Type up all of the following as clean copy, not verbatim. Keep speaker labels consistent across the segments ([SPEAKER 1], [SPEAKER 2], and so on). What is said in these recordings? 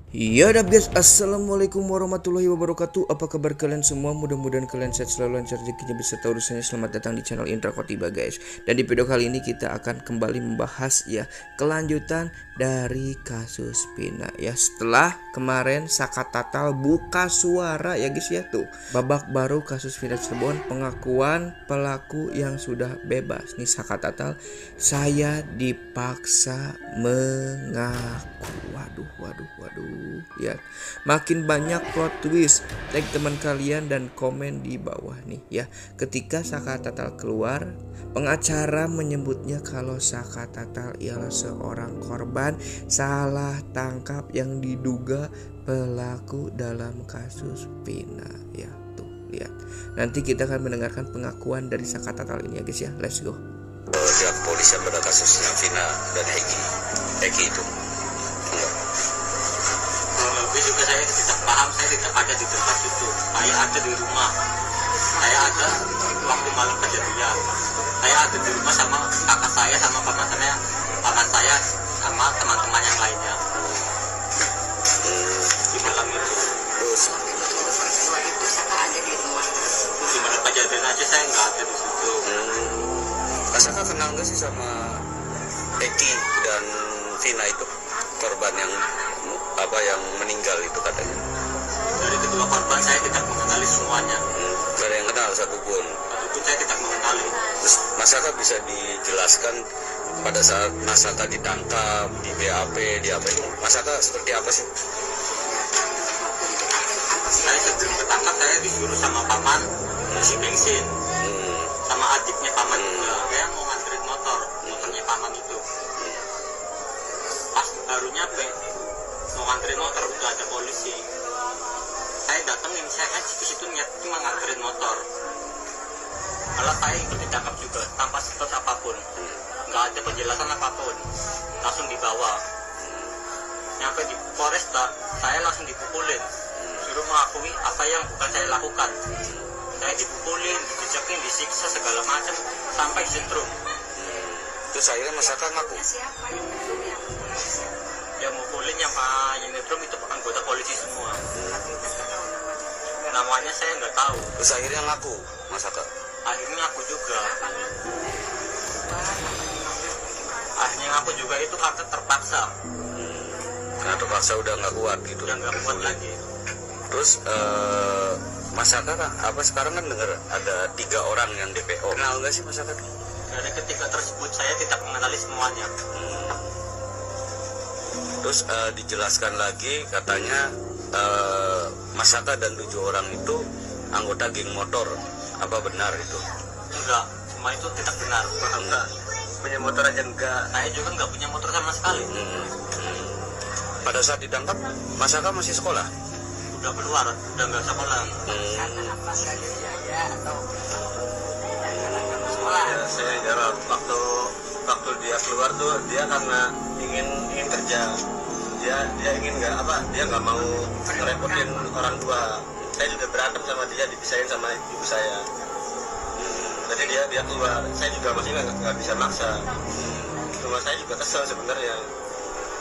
[SPEAKER 1] Ya udah guys, assalamualaikum warahmatullahi wabarakatuh. Apa kabar kalian semua? Mudah-mudahan kalian sehat selalu, lancar rezekinya beserta urusannya. Selamat datang di channel Indra Khotiba guys. Dan di video kali ini kita akan kembali membahas ya kelanjutan dari kasus Vina ya. Setelah kemarin Saka Tatal buka suara ya guys ya, tuh babak baru kasus Vina Cirebon, pengakuan pelaku yang sudah bebas. Nih Saka Tatal, saya dipaksa mengaku. Waduh ya, makin banyak plot twist. Tag teman kalian dan komen di bawah nih ya. Ketika Saka Tatal keluar, pengacara menyebutnya kalau Saka Tatal ialah seorang korban salah tangkap yang diduga pelaku dalam kasus Vina ya. Tuh lihat, nanti kita akan mendengarkan pengakuan dari Saka Tatal ini ya guys ya. Let's go.
[SPEAKER 2] Pihak kepolisian pada kasusnya Vina dan Eki itu
[SPEAKER 3] lebih juga saya tidak paham, saya tidak ada di tempat itu. Saya ada di rumah, saya ada waktu malam kejadian, saya ada di rumah sama kakak saya, sama paman saya sama teman-teman yang lainnya di malam itu.
[SPEAKER 2] terus
[SPEAKER 4] itu Saka ada di rumah.
[SPEAKER 3] Di malam kejadian aja saya nggak ada di situ.
[SPEAKER 2] Kak Saka kenal nggak sih sama Eki dan Vina itu, korban yang meninggal itu katanya?
[SPEAKER 3] Dari kedua korban saya tidak mengenali semuanya.
[SPEAKER 2] Gak ada yang kenal satupun.
[SPEAKER 3] Satupun saya tidak mengenali.
[SPEAKER 2] Terus Mas Saka bisa dijelaskan pada saat Mas Saka ditangkap di BAP, di apa itu, Mas Saka seperti apa sih?
[SPEAKER 3] Saya sebelum ketangkap saya disuruh sama paman isi bensin, sama adiknya paman juga. Saya mau nganterin motornya paman itu. Pas barunya mau nganterin motor udah ada polisi. Saya datengin, saya kan di situ niat cuma nganterin motor. Malah saya ikut ditangkap juga tanpa sebut apapun, nggak ada penjelasan apapun, langsung dibawa. Nyampe di Polresta, saya langsung dipukulin, suruh mengakui apa yang bukan saya lakukan. Saya dipukulin, dijejekin, disiksa segala macam sampai setrum.
[SPEAKER 2] Terus akhirnya Mas Saka ngaku.
[SPEAKER 4] Siapa yang pukulnya?
[SPEAKER 3] Yang mukulin yang nyetrum itu anggota polisi semua. Namanya saya nggak tahu.
[SPEAKER 2] Terus akhirnya ngaku Mas Saka.
[SPEAKER 3] Akhirnya aku juga. Akhirnya aku juga itu karena terpaksa.
[SPEAKER 2] Karena terpaksa udah nggak kuat gitu.
[SPEAKER 3] Udah nggak kuat lagi.
[SPEAKER 2] Terus Mas Saka kan sekarang kan dengar ada 3 orang yang DPO. Kenal nggak sih Mas Saka?
[SPEAKER 3] Dari ketika tersebut saya tidak mengenali semuanya.
[SPEAKER 2] Terus dijelaskan lagi katanya Mas Saka dan 7 orang itu anggota geng motor. Apa benar itu?
[SPEAKER 3] Enggak, semua itu tidak benar. Enggak. Punya motor aja enggak. Saya juga enggak punya motor sama sekali.
[SPEAKER 2] Pada saat ditangkap Mas Saka masih sekolah?
[SPEAKER 3] Udah keluar, udah nggak sekolah.
[SPEAKER 4] Karena apa saja biaya atau sekolah?
[SPEAKER 3] Ya, saya jawab waktu dia keluar tuh dia karena ingin kerja. Dia ingin dia nggak mau ngerepotin orang tua. Saya juga berantem sama dia, dipisahin sama ibu saya. Jadi dia keluar, saya juga masih nggak bisa maksa. Cuma saya juga kesel sebenarnya.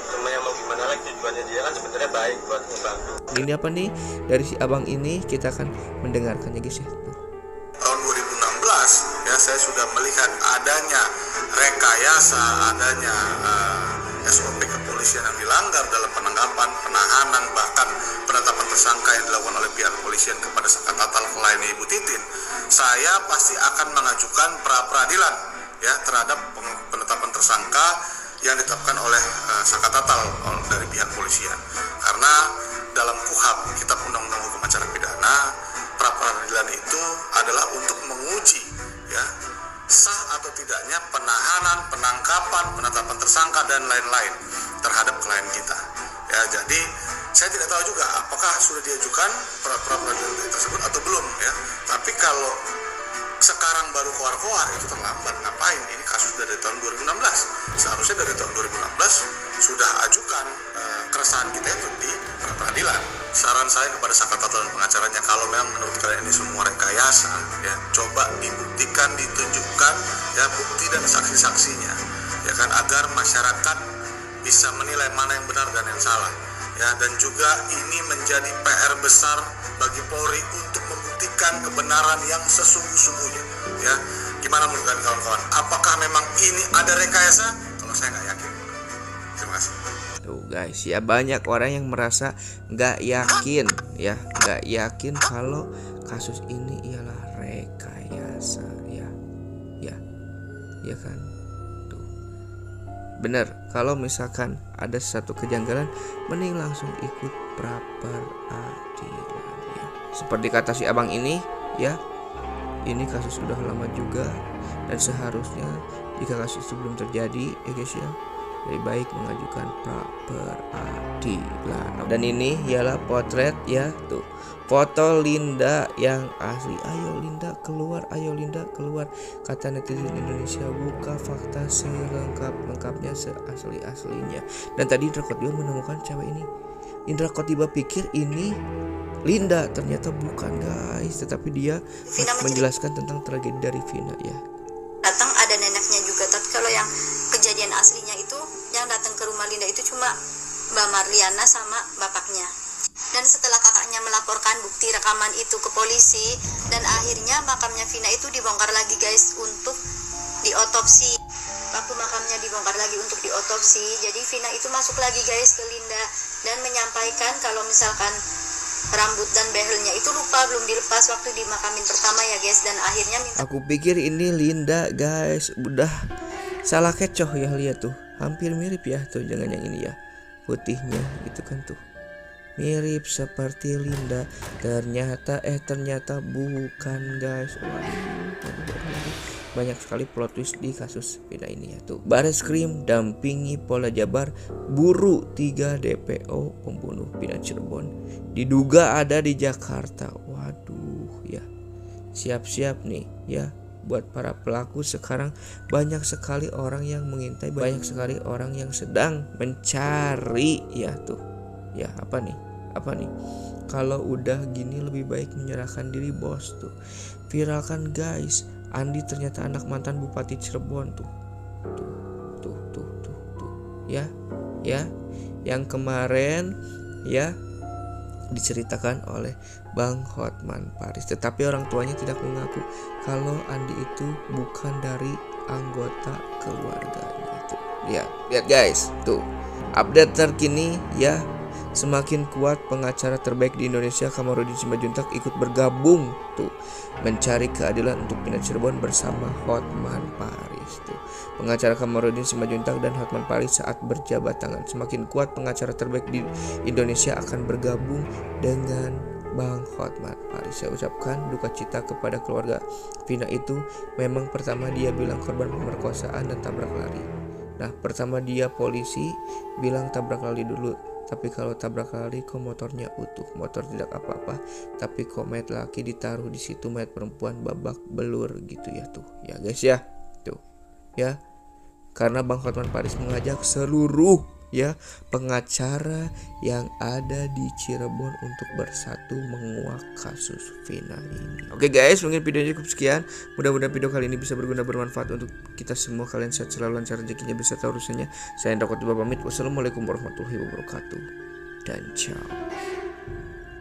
[SPEAKER 3] Cuma yang mau gimana lagi, tujuannya dia kan sebenarnya baik buat membantu.
[SPEAKER 1] Ini apa nih dari si abang ini, kita akan mendengarkannya guys ya.
[SPEAKER 5] Tahun 2016 ya, saya sudah melihat adanya rekayasa, adanya SOP kepolisian yang dilanggar dalam penangkapan, penahanan, bahkan penetapan tersangka yang dilakukan oleh pihak kepolisian kepada Saka Tatal kliennya Ibu Titin. Saya pasti akan mengajukan pra-peradilan ya terhadap penetapan tersangka yang ditetapkan oleh Saka Tatal dari pihak kepolisian. Karena dalam KUHP, Kitab Undang-Undang Hukum Acara Pidana, pra-peradilan itu adalah untuk menguji ya sah atau tidaknya penahanan, penangkapan, penetapan tersangka dan lain-lain terhadap klien kita. Ya, jadi saya tidak tahu juga apakah sudah diajukan pra-peradilan tersebut atau belum ya. Tapi kalau sekarang baru keluar itu terlambat. Ngapain? Ini kasus dari tahun 2016. Seharusnya dari tahun 2016 sudah ajukan keresahan kita itu di peradilan. Saran saya kepada Saka Tatal dan pengacaranya, kalau memang menurut kalian ini semua rekayasa, ya coba dibuktikan, ditunjukkan ya bukti dan saksi-saksinya, ya kan, agar masyarakat bisa menilai mana yang benar dan yang salah. ya, dan juga ini menjadi PR besar bagi Polri untuk membuktikan kebenaran yang sesungguh-sungguhnya, ya. Gimana menurut kalian kawan-kawan? Apakah memang ini ada rekayasa? Kalau saya nggak yakin. Terima kasih.
[SPEAKER 1] Tuh guys, ya banyak orang yang merasa nggak yakin, ya nggak yakin kalau kasus ini ialah rekayasa, ya kan. Tuh bener, kalau misalkan ada satu kejanggalan, mending langsung ikut pra peradilan, ya. Seperti kata si abang ini, ya, ini kasus sudah lama juga, dan seharusnya jika kasus itu belum terjadi, ya guys ya, lebih baik mengajukan pra peradilan. Dan ini ialah potret, ya, tuh foto Linda yang asli. Ayo Linda keluar, ayo Linda keluar, kata netizen Indonesia. Buka fakta selengkap-lengkapnya, seasli-aslinya. Dan tadi Indra Kotiba menemukan cewek ini. Indra Kotiba pikir ini Linda, ternyata bukan guys, tetapi dia menjelaskan tentang tragedi dari Vina, ya.
[SPEAKER 6] Datang ada neneknya juga, tapi kalau yang kejadian aslinya itu yang datang ke rumah Linda itu cuma Mbak Marliana sama bapaknya. Dan setelah kakaknya melaporkan bukti rekaman itu ke polisi, dan akhirnya makamnya Vina itu dibongkar lagi guys untuk diotopsi. Waktu makamnya dibongkar lagi untuk diotopsi, jadi Vina itu masuk lagi guys ke Linda dan menyampaikan kalau misalkan rambut dan behelnya itu lupa, belum dilepas waktu dimakamin pertama ya guys, dan akhirnya minta.
[SPEAKER 1] Aku pikir ini Linda guys, udah salah kecoh ya, lihat tuh, hampir mirip ya tuh, jangan yang ini ya, putihnya gitu kan tuh, mirip seperti Linda, ternyata bukan guys. Waduh, banyak sekali plot twist di kasus Vina ini ya tuh. Bareskrim dampingi Polda Jabar buru 3 DPO pembunuh Vina Cirebon, diduga ada di Jakarta. Waduh ya, siap-siap nih ya buat para pelaku. Sekarang banyak sekali orang yang mengintai, banyak sekali orang yang sedang mencari ya tuh. Ya apa nih? Kalau udah gini lebih baik menyerahkan diri bos tuh. Viralkan guys, Andi ternyata anak mantan Bupati Cirebon tuh. Ya. Yang kemarin ya diceritakan oleh Bang Hotman Paris, tetapi orang tuanya tidak mengaku kalau Andi itu bukan dari anggota keluarganya tuh. Ya, lihat guys, tuh. Update terkini ya. Semakin kuat pengacara terbaik di Indonesia Kamarudin Simanjuntak ikut bergabung tuh mencari keadilan untuk Vina Cirebon bersama Hotman Paris tuh. Pengacara Kamarudin Simanjuntak dan Hotman Paris saat berjabat tangan. Semakin kuat pengacara terbaik di Indonesia akan bergabung dengan Bang Hotman Paris. Saya ucapkan duka cita kepada keluarga Vina itu. Memang pertama dia bilang korban pemerkosaan dan tabrak lari. Nah, pertama dia polisi bilang tabrak lari dulu. Tapi kalau tabrak lari kok motornya utuh, motor tidak apa-apa, tapi kok mayat laki ditaruh di situ, mayat perempuan babak belur gitu ya tuh. Ya guys ya, tuh ya. Karena Bang Hotman Paris mengajak seluruh ya pengacara yang ada di Cirebon untuk bersatu menguak kasus Vina ini. Oke guys, mungkin videonya cukup sekian. Mudah-mudahan video kali ini bisa berguna, bermanfaat untuk kita semua. Kalian sehat selalu, lancar rezekinya, beserta urusannya. Saya Indra Kotiba pamit. Wassalamualaikum warahmatullahi wabarakatuh dan ciao.